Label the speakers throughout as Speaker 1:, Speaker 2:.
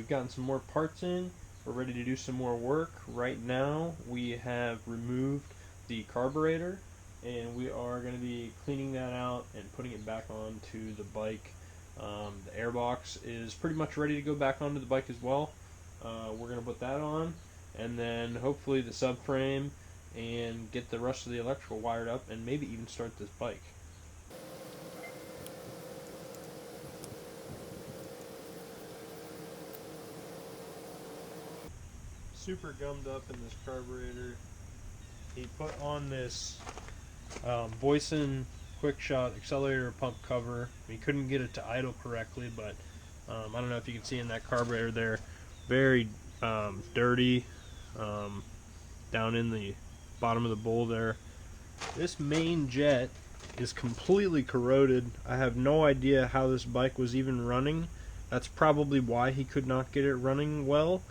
Speaker 1: we've gotten some more parts in. We're ready to do some more work. Right now we have removed the carburetor, and we are going to be cleaning that out and putting it back onto the bike. The airbox is pretty much ready to go back onto the bike as well. We're going to put that on, and then hopefully the subframe, and get the rest of the electrical wired up, and maybe even start this bike. Super gummed up in this carburetor. He put on this Voisin quick shot accelerator pump cover. He couldn't get it to idle correctly, but I don't know if you can see in that carburetor there, very dirty down in the bottom of the bowl there. This main jet is completely corroded. I have no idea how this bike was even running. That's probably why he could not get it running well.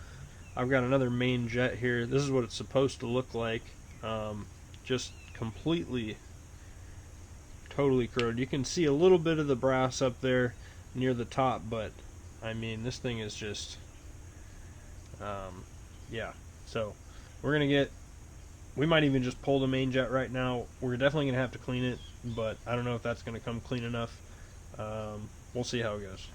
Speaker 1: I've got another main jet here. This is what it's supposed to look like. Just completely, totally corroded. You can see a little bit of the brass up there near the top, but I mean, this thing is just, yeah. So we're gonna get, we might even just pull the main jet right now. We're definitely gonna have to clean it, but I don't know if that's gonna come clean enough. We'll see how it goes.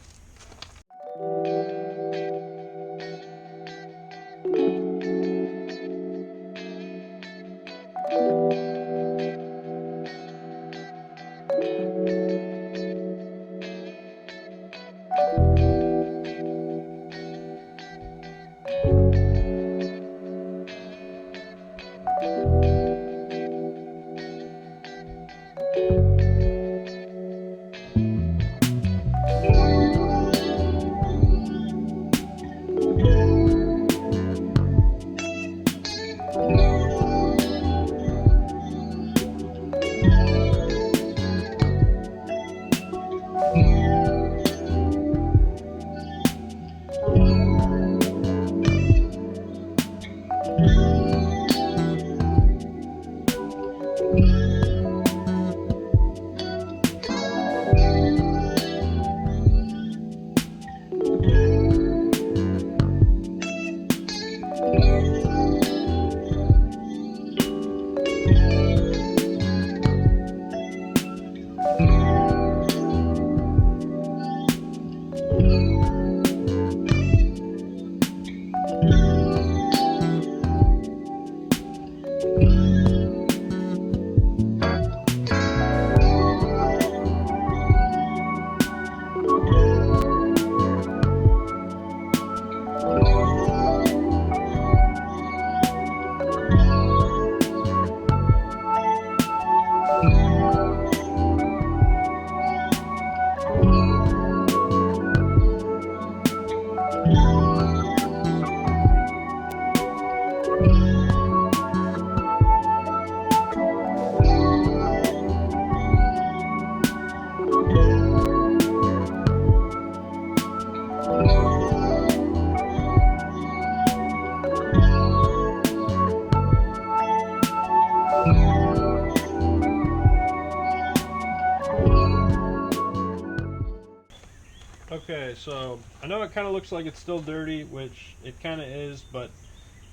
Speaker 1: Okay, so I know it kind of looks like it's still dirty, which it kind of is, but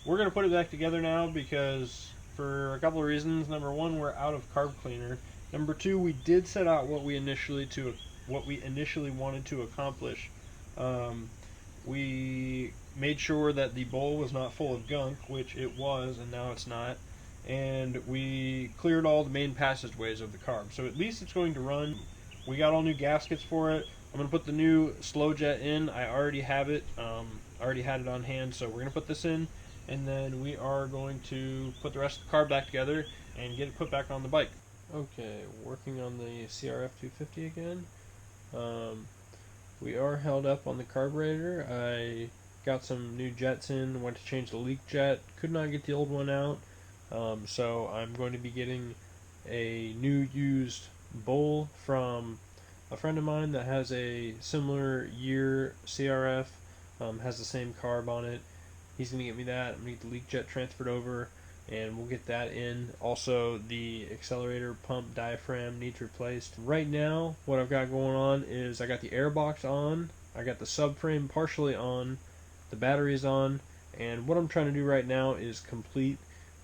Speaker 1: we're going to put it back together now because for a couple of reasons. Number one, we're out of carb cleaner. Number two, we did set out what we initially wanted to accomplish. We made sure that the bowl was not full of gunk, which it was, and now it's not. And we cleared all the main passageways of the carb, so at least it's going to run. We got all new gaskets for it. I'm going to put the new slow jet in. I already have it. Already had it on hand, so we're going to put this in, and then we are going to put the rest of the carb back together and get it put back on the bike. Okay, working on the CRF250 again. We are held up on the carburetor. I got some new jets in, went to change the leak jet, could not get the old one out, so I'm going to be getting a new used bowl from a friend of mine that has a similar year CRF, has the same carb on it. He's going to get me that. I'm going to get the leak jet transferred over, and we'll get that in. Also, the accelerator pump diaphragm needs replaced. Right now, what I've got going on is I got the airbox on, I got the subframe partially on, the battery's on, and what I'm trying to do right now is complete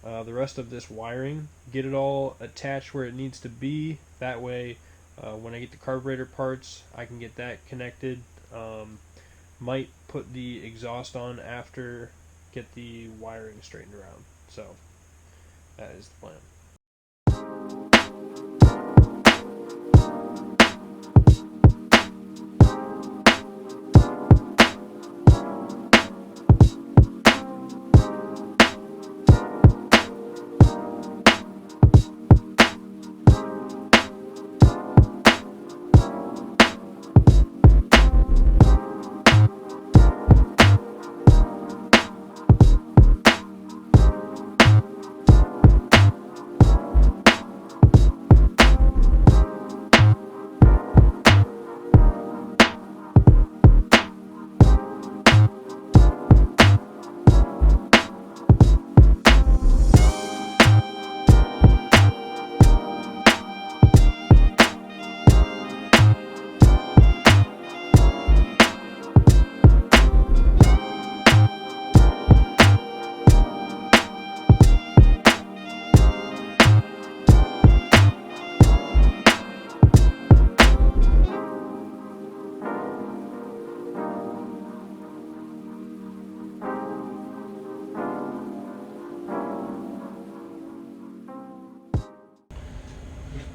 Speaker 1: the rest of this wiring, get it all attached where it needs to be. That way, when I get the carburetor parts, I can get that connected. Might put the exhaust on after, get the wiring straightened around. So that is the plan.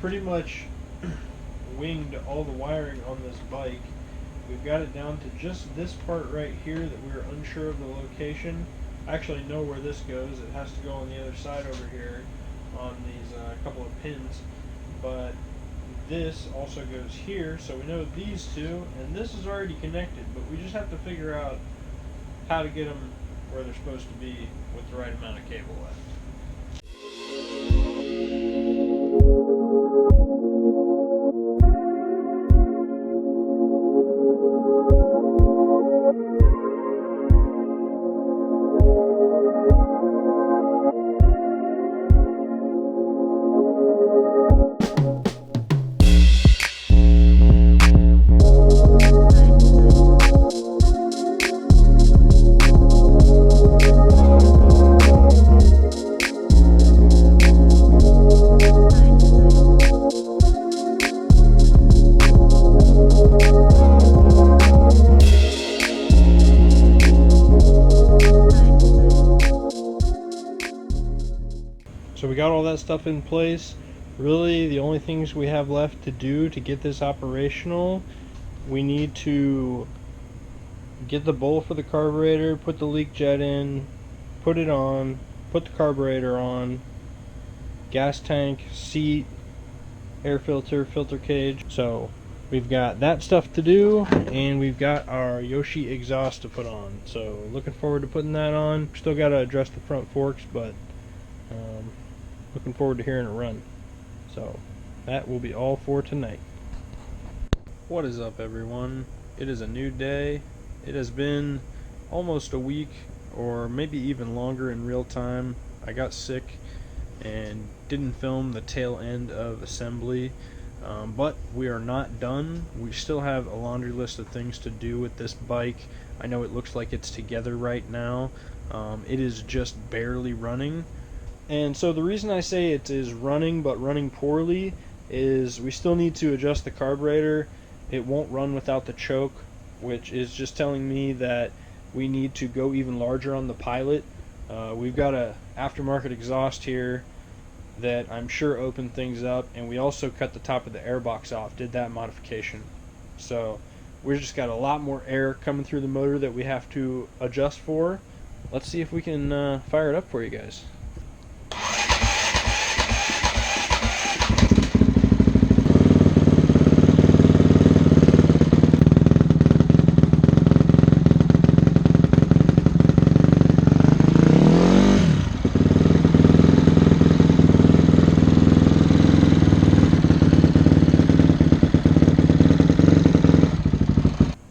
Speaker 1: Pretty much winged all the wiring on this bike. We've got it down to just this part right here that we were unsure of the location. I actually know where this goes. It has to go on the other side over here on these couple of pins, but this also goes here, so we know these two, and this is already connected, but we just have to figure out how to get them where they're supposed to be with the right amount of cable left. So we got all that stuff in place. Really, the only things we have left to do to get this operational, we need to get the bowl for the carburetor, put the leak jet in, put it on, put the carburetor on, gas tank, seat, air filter, filter cage. So we've got that stuff to do, and we've got our Yoshi exhaust to put on. So looking forward to putting that on. Still got to adjust the front forks, but looking forward to hearing it run. So that will be all for tonight. What is up, everyone? It is a new day. It has been almost a week, or maybe even longer in real time. I got sick and didn't film the tail end of assembly, but we are not done. We still have a laundry list of things to do with this bike. I know it looks like it's together right now. It is just barely running. And so the reason I say it is running, but running poorly, is we still need to adjust the carburetor. It won't run without the choke, which is just telling me that we need to go even larger on the pilot. We've got a aftermarket exhaust here that I'm sure opened things up, and we also cut the top of the airbox off, did that modification. So we've just got a lot more air coming through the motor that we have to adjust for. Let's see if we can fire it up for you guys.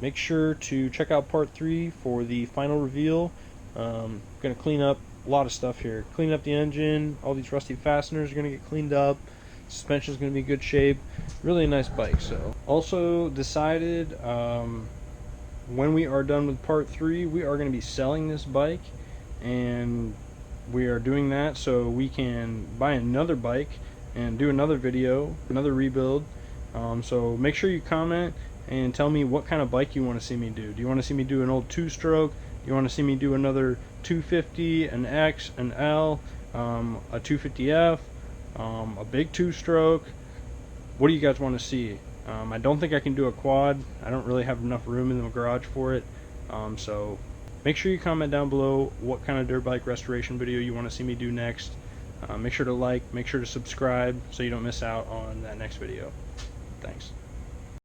Speaker 1: Make sure to check out part 3 for the final reveal. Going to clean up a lot of stuff here. Clean up the engine. All these rusty fasteners are going to get cleaned up. Suspension is going to be in good shape. Really a nice bike. So also decided when we are done with part 3, we are going to be selling this bike, and we are doing that so we can buy another bike and do another video, another rebuild. So make sure you comment and tell me what kind of bike you want to see me do. Do you want to see me do an old 2-stroke? Do you want to see me do another 250, an X, an L, a 250F, a big 2-stroke? What do you guys want to see? I don't think I can do a quad. I don't really have enough room in the garage for it. So make sure you comment down below what kind of dirt bike restoration video you want to see me do next. Make sure to like, make sure to subscribe so you don't miss out on that next video. Thanks.